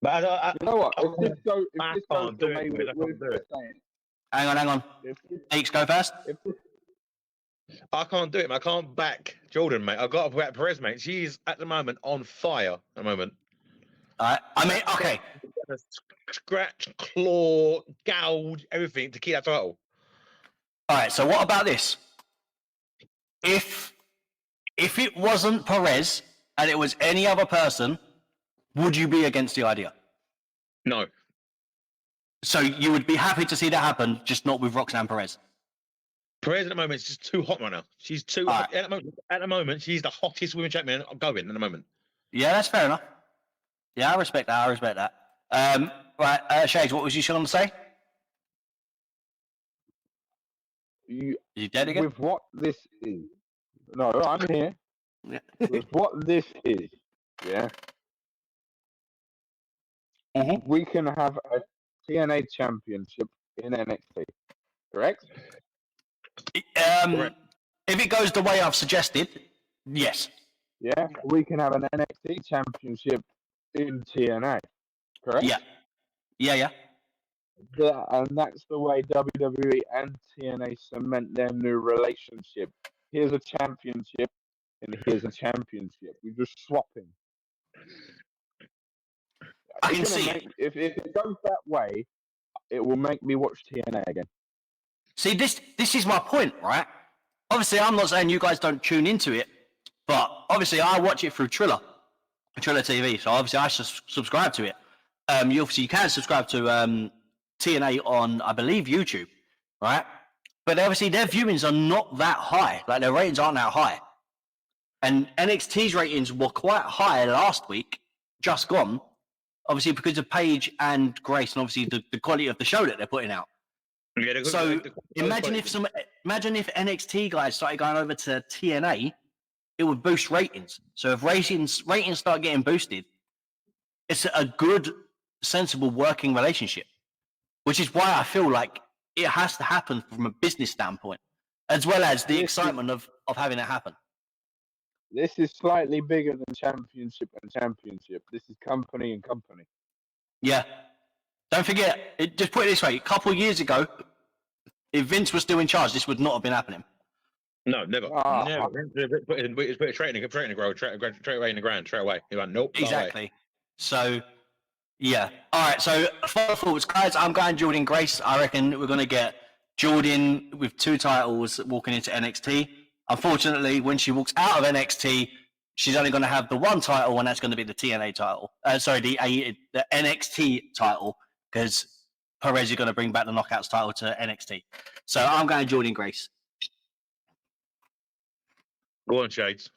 But You know what? If this goes can't the do way it, mate. I we're can't do it. saying, Hang on. if this, Deeks, go first. if this, I can't do it. I can't back Jordynne, mate. I've got to back Perez, mate. She's at the moment on fire. At the moment, All right. I mean, okay. scratch, claw, gouge, everything to keep that title. All right. So what about this? If it wasn't Perez and it was any other person, would you be against the idea? No, So you would be happy to see that happen, just not with Roxanne Perez. Perez at the moment is just too hot right now. She's too All hot. At the moment, she's the hottest women champion going at the moment. Yeah, that's fair enough. Yeah, I respect that. Right, Shades, what was you going to say? you, Are you dead again? with what this is, no, I'm here. Yeah. With what this is, yeah, Mhm. we can have a TNA championship in NXT, correct? Correct. If it goes the way I've suggested, yes. Yeah, we can have an NXT championship in TNA, correct? Yeah. Yeah. And that's the way WWE and TNA cement their new relationship. Here's a championship, and here's a championship. We're just swapping. I It's can gonna see make, if it goes that way, it will make me watch TNA again. See, this is my point, right? Obviously, I'm not saying you guys don't tune into it, but obviously I watch it through Triller TV, so obviously I subscribe to it. You can subscribe to TNA on, I believe, YouTube, right? But obviously their viewings are not that high. Like, their ratings aren't that high. And NXT's ratings were quite high last week, just gone, obviously because of Paige and Grace, and obviously the quality of the show that they're putting out. Yeah, So imagine if NXT guys started going over to TNA, it would boost ratings. So if ratings start getting boosted, it's a good, sensible working relationship, which is why I feel like it has to happen from a business standpoint, as well as the excitement of having it happen. This is slightly bigger than championship and championship. This is company and company. Yeah. Don't forget, just put it this way, a couple of years ago, if Vince was still in charge, this would not have been happening. No, never. Ah. Never. Put it straight in the ground, straight away. He went, nope. Exactly. So, yeah. All right, so final thoughts, guys. I'm going Jordynne Grace. I reckon we're going to get Jordynne with 2 titles walking into NXT. Unfortunately, when she walks out of NXT, she's only going to have the 1 title, and that's going to be the TNA title. The NXT title, because Perez is going to bring back the Knockouts title to NXT. So I'm going Jordynne Grace. Go on, Shades.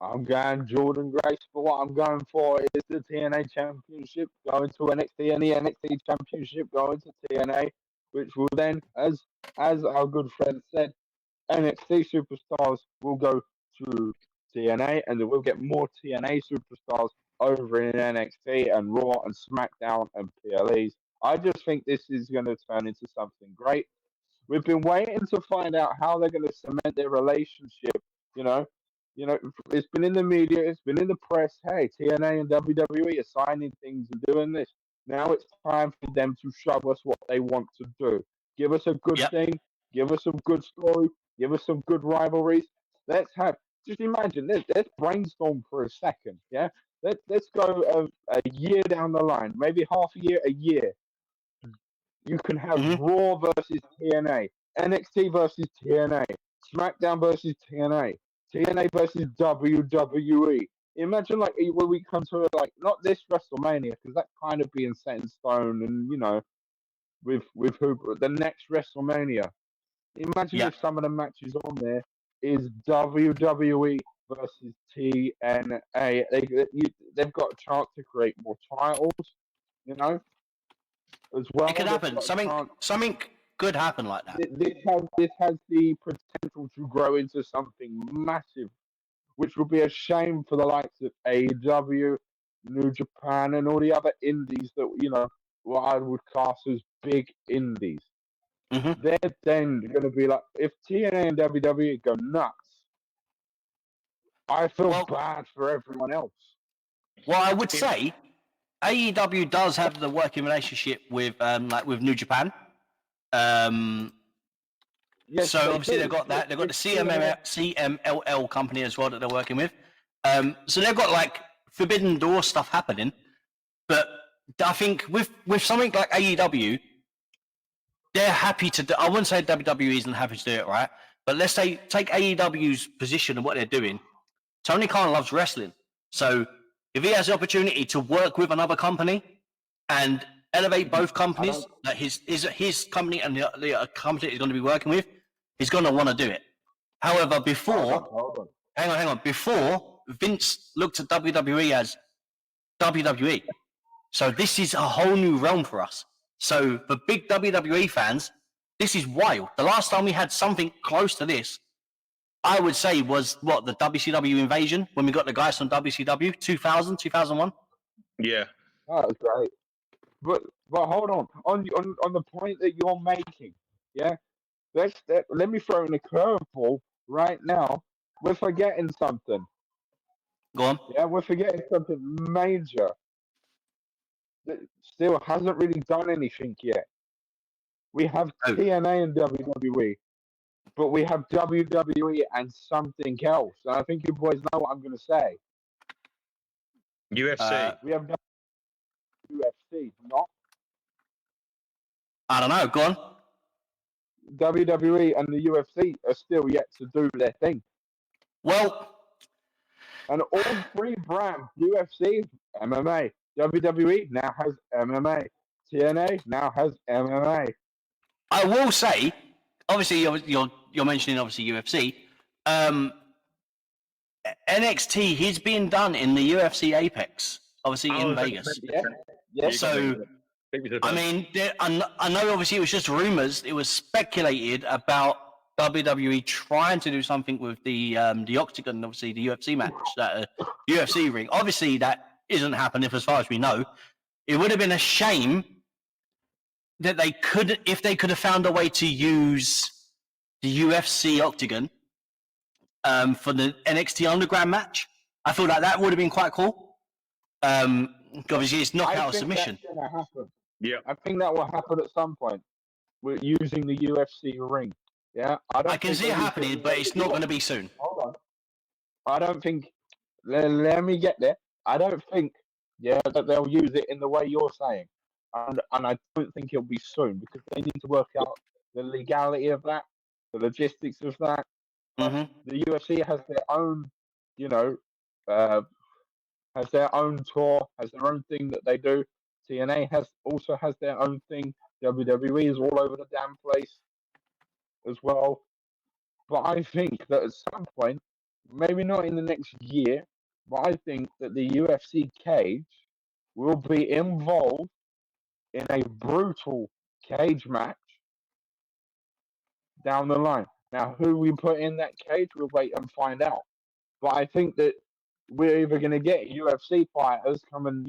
I'm going Jordynne Grace, but what I'm going for is the TNA Championship going to NXT and the NXT Championship going to TNA, which will then, as our good friend said, NXT superstars will go to TNA, and we'll get more TNA superstars over in NXT and Raw and SmackDown and PLEs. I just think this is going to turn into something great. We've been waiting to find out how they're going to cement their relationship. It's been in the media, it's been in the press. Hey, TNA and WWE are signing things and doing this. Now it's time for them to show us what they want to do. Give us a good thing. Give us some good story. Give us some good rivalries. Let's have. Just imagine. Let's brainstorm for a second. Yeah. Let's go a year down the line, maybe half a year, a year. You can have Raw versus TNA, NXT versus TNA, SmackDown versus TNA, TNA versus WWE. Imagine when we come to like not this WrestleMania because that's kind of being set in stone, and with who the next WrestleMania. Imagine if some of the matches on there is WWE versus TNA. They've got a chance to create more titles, as well. It could happen. Something could happen like that. This has the potential to grow into something massive, which will be a shame for the likes of AEW, New Japan, and all the other indies that what I would class as big indies. They're then going to be like, if TNA and WWE go nuts, I feel bad for everyone else. Well, I would say AEW does have the working relationship with with New Japan. Yes, so obviously they've got that. They've got the CMLL company as well that they're working with. So they've got Forbidden Door stuff happening. But I think with something like AEW, they're happy to do. I wouldn't say WWE isn't happy to do it, right? But let's say take AEW's position and what they're doing. Tony Khan loves wrestling, so if he has the opportunity to work with another company and elevate both companies, like his company and the company he's going to be working with, he's going to want to do it. However, hang on, before Vince looked at WWE as WWE, so this is a whole new realm for us. So for big WWE fans, this is wild. The last time we had something close to this, I would say was the WCW invasion when we got the guys from WCW 2000, 2001. Yeah, that was great. But hold on the point that you're making. Yeah, let me throw in a curveball right now. We're forgetting something. Go on. Yeah, we're forgetting something major that still hasn't really done anything yet. We have TNA and WWE, but we have WWE and something else. And I think you boys know what I'm going to say. UFC. We have UFC, not. I don't know. Go on. WWE and the UFC are still yet to do their thing. Well, and all three brands, UFC, MMA, WWE now has MMA, TNA now has MMA. I will say, obviously, you're mentioning obviously UFC. NXT, he's being done in the UFC Apex, obviously in Vegas. Yeah. So, I mean, I know obviously it was just rumors. It was speculated about WWE trying to do something with the Octagon, obviously the UFC match, that UFC ring. Obviously, that isn't happening as far as we know. It would have been a shame that if they could have found a way to use the UFC Octagon for the NXT Underground match. I feel like that would have been quite cool. Obviously, it's knockout submission. That's gonna happen. Yeah, I think that will happen at some point. We're using the UFC ring. Yeah, I can see it happening, but it's not going to be soon. Hold on. I don't think. Let me get there. I don't think. Yeah, that they'll use it in the way you're saying, and I don't think it'll be soon because they need to work out the legality of that, the logistics of that. Mm-hmm. The UFC has their own, has their own tour, has their own thing that they do. TNA also has their own thing. WWE is all over the damn place as well. But I think that at some point maybe not in the next year, but I think that the UFC cage will be involved in a brutal cage match down the line. Now, who we put in that cage, we'll wait and find out. But I think that we're either going to get UFC fighters come and,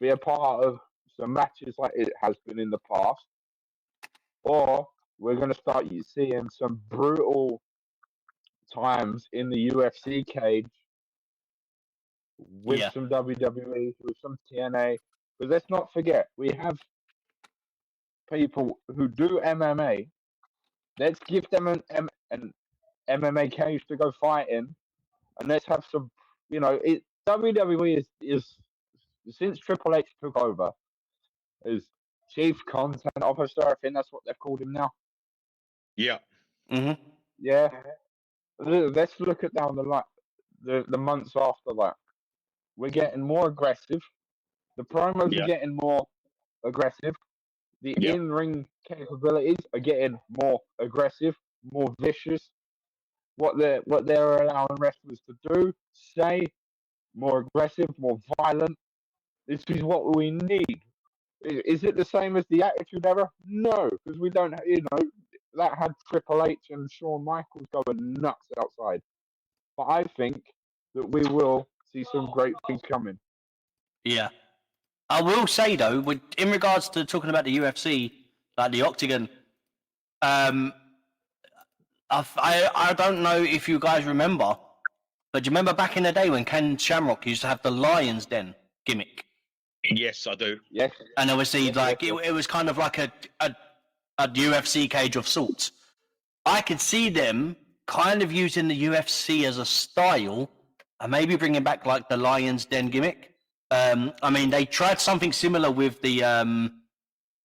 be a part of some matches like it has been in the past, or we're going to start seeing some brutal times in the UFC cage with some WWE, with some TNA. But let's not forget, we have people who do MMA. Let's give them an MMA cage to go fight in, and let's have some. WWE is since Triple H took over as Chief Content Officer. I think that's what they've called him now. Yeah. Mm-hmm. Yeah. Let's look at down the line, the months after that. We're getting more aggressive. The promos are getting more aggressive. The in-ring capabilities are getting more aggressive, more vicious. What they're allowing wrestlers to do, say, more aggressive, more violent. This is what we need. Is it the same as the Attitude Era? No, because we don't. That had Triple H and Shawn Michaels going nuts outside. But I think that we will see some great things coming. Yeah. I will say, though, in regards to talking about the UFC, like the Octagon, I don't know if you guys remember, but do you remember back in the day when Ken Shamrock used to have the Lion's Den gimmick? Yes, I do. Yes. And obviously, it was kind of like a UFC cage of sorts. I could see them kind of using the UFC as a style and maybe bringing back like the Lion's Den gimmick. I mean, they tried something similar with the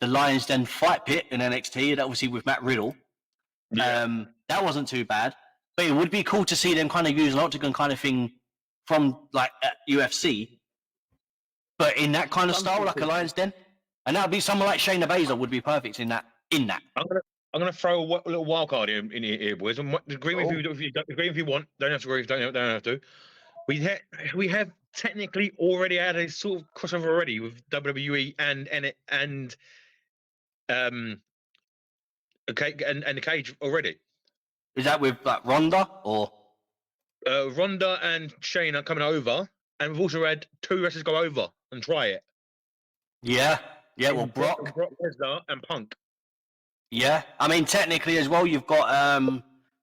Lion's Den fight pit in NXT, and obviously with Matt Riddle. Yeah. That wasn't too bad, but it would be cool to see them kind of use an Octagon kind of thing from like UFC, but in that kind of style, like a Lion's Den, and that would be someone like Shayna Baszler would be perfect in that. I'm gonna throw a little wild card in here, boys. And agree with you if you want. Don't have to agree. Don't have to. We have technically already had a sort of crossover already with WWE and the cage already. Is that with like Ronda or Ronda and Shayna coming over, and we've also had 2 wrestlers go over and try it. Yeah. Well, Brock Lesnar and Punk. Yeah, I mean technically as well. You've got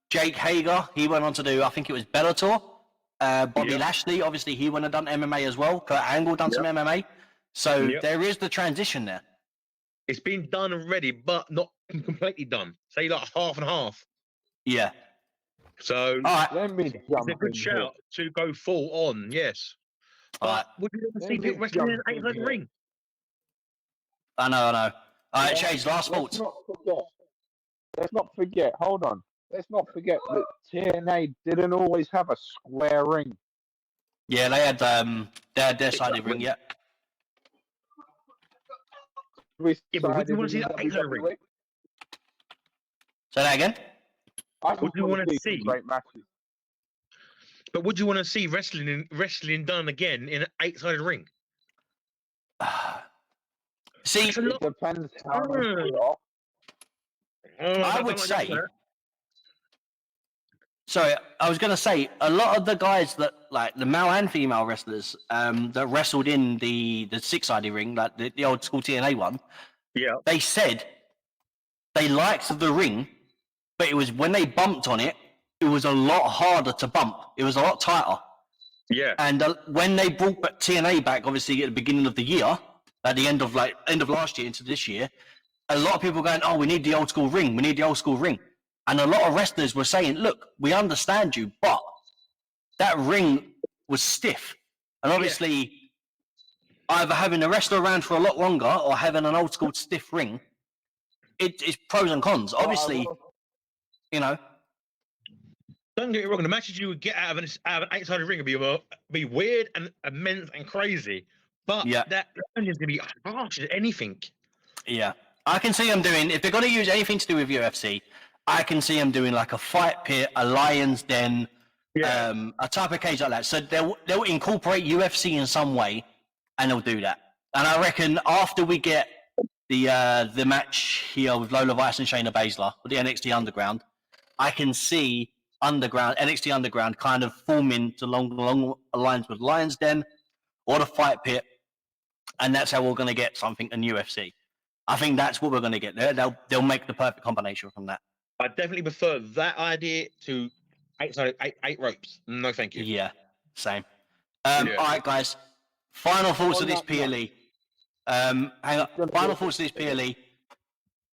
Jake Hager. He went on to do, I think it was Bellator. Bobby Lashley, obviously, he went and done MMA as well. Kurt Angle done some MMA. So there is the transition there. It's been done already, but not completely done. Say like half and half. Yeah. So it's a good shout to go full on, yes. But would you ever see people wrestling in an 8-leg ring? I know. All right, Shades, last thoughts. Let's not forget. Hold on. Let's not forget that TNA didn't always have a square ring. Yeah, they had their side of the ring. Yeah. Would you want to see that 8-leg ring? Say that again. Would you want to see great matches? But would you want to see wrestling done again in an 8-sided ring? See, it depends how much they are. I would say. Sorry, I was going to say a lot of the guys that like the male and female wrestlers that wrestled in the 6-sided ring, like the old school TNA one. Yeah. They said they liked the ring, but it was when they bumped on it, it was a lot harder to bump. It was a lot tighter. Yeah. And when they brought TNA back, obviously at the beginning of the year, at the end of last year into this year, a lot of people going, "Oh, we need the old school ring. We need the old school ring." And a lot of wrestlers were saying, "Look, we understand you, but that ring was stiff." And obviously, either having the wrestler around for a lot longer or having an old school stiff ring, it's pros and cons. Obviously, Don't get me wrong. The matches you would get out of an 8-sided ring would be weird and immense and crazy. But that is going to be harsh as anything. Yeah. I can see them doing, if they're going to use anything to do with UFC, I can see them doing like a fight pit, a Lion's Den, a type of cage like that. So they'll incorporate UFC in some way, and they'll do that. And I reckon after we get the match here with Lola Vice and Shayna Baszler with the NXT Underground, I can see NXT Underground kind of forming along lines with Lions Den or the Fight Pit, and that's how we're going to get something in UFC. I think that's what we're going to get there. They'll make the perfect combination from that. I definitely prefer that idea to eight ropes. No, thank you. Yeah, same. All right, guys. Final thoughts of this PLE. Hang on. Final thoughts of this PLE.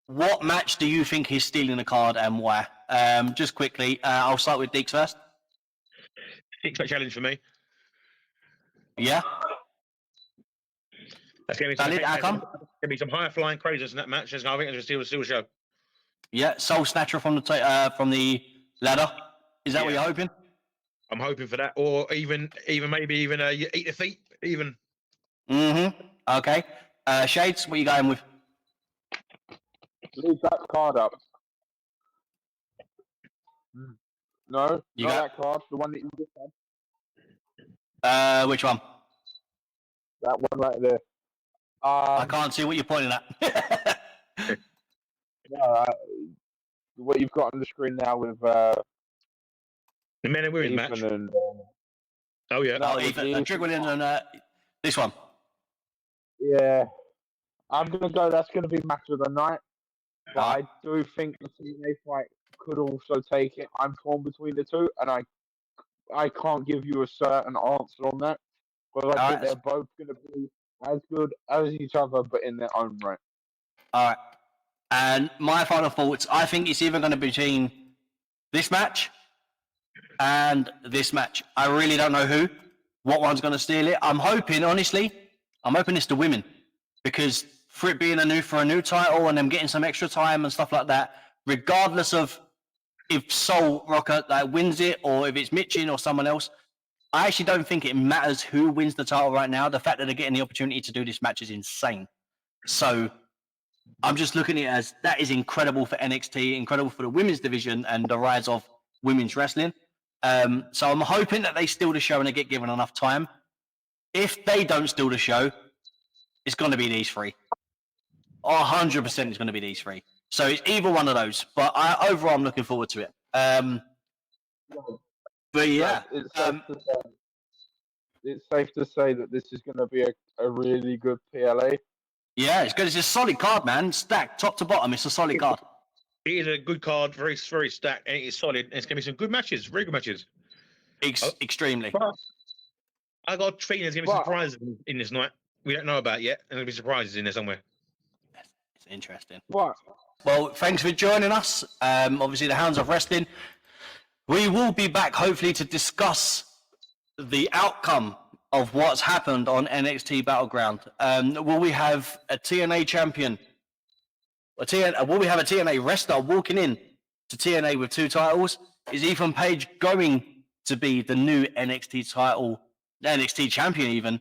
What match do you think is stealing the card and why? Just quickly, I'll start with Deeks first. Six-match challenge for me. Yeah. That's going to be some high-flying craziness in that match. I think it's going to steal the show. Yeah, Soul Snatcher from the ladder. Is that what you're hoping? I'm hoping for that, or even maybe you eat the feet, even. Okay. Shades, what are you going with? Leave that card up. No, You not got that card. The one that you just had. Which one? That one right there. I can't see what you're pointing at. No, what you've got on the screen now with the men and women match. And, oh yeah. No, Ethan, Trick Williams and this one. Yeah, I'm gonna go. That's gonna be match of the night. But I do think the TNA fight could also take it. I'm torn between the two, and I can't give you a certain answer on that. But I think they're both gonna be as good as each other, but in their own right. All right. And my final thoughts, I think it's either going to be between this match and this match. I really don't know what one's going to steal it. I'm hoping, honestly, it's the women. Because for it being for a new title and them getting some extra time and stuff like that, regardless of if Soul Roca wins it or if it's Michin or someone else, I actually don't think it matters who wins the title right now. The fact that they're getting the opportunity to do this match is insane. So I'm just looking at it as that is incredible for NXT, incredible for the women's division and the rise of women's wrestling. So I'm hoping that they steal the show and they get given enough time. If they don't steal the show, it's going to be these three. 100% it's going to be these three. So it's either one of those. But overall, I'm looking forward to it. But yeah. It's safe to say that this is going to be a really good PLA. Yeah, it's good. It's a solid card, man. Stacked top to bottom. It's a solid card. It is a good card, very, very stacked, and it is solid. And it's going to be some good matches, very good matches. Extremely. I got a feeling there's going to be surprises in this night. We don't know about yet, and there'll be surprises in there somewhere. It's interesting. What? Well, thanks for joining us. Obviously, the Hounds of Wrestling. We will be back, hopefully, to discuss the outcome of what's happened on NXT Battleground. Will we have a TNA champion? Will we have a TNA wrestler walking in to TNA with 2 titles? Is Ethan Page going to be the new NXT champion even?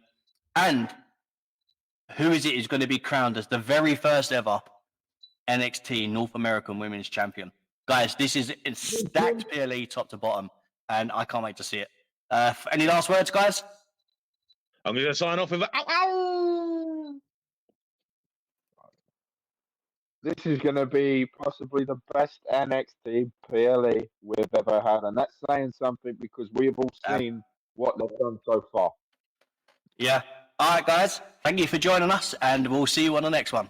And who is it who's going to be crowned as the very first ever NXT North American Women's Champion? Guys, this is a stacked PLE top to bottom, and I can't wait to see it. Any last words, guys? I'm going to sign off with ow, ow! This is going to be possibly the best NXT PLE we've ever had, and that's saying something because we've all seen what they've done so far. Yeah. All right, guys. Thank you for joining us, and we'll see you on the next one.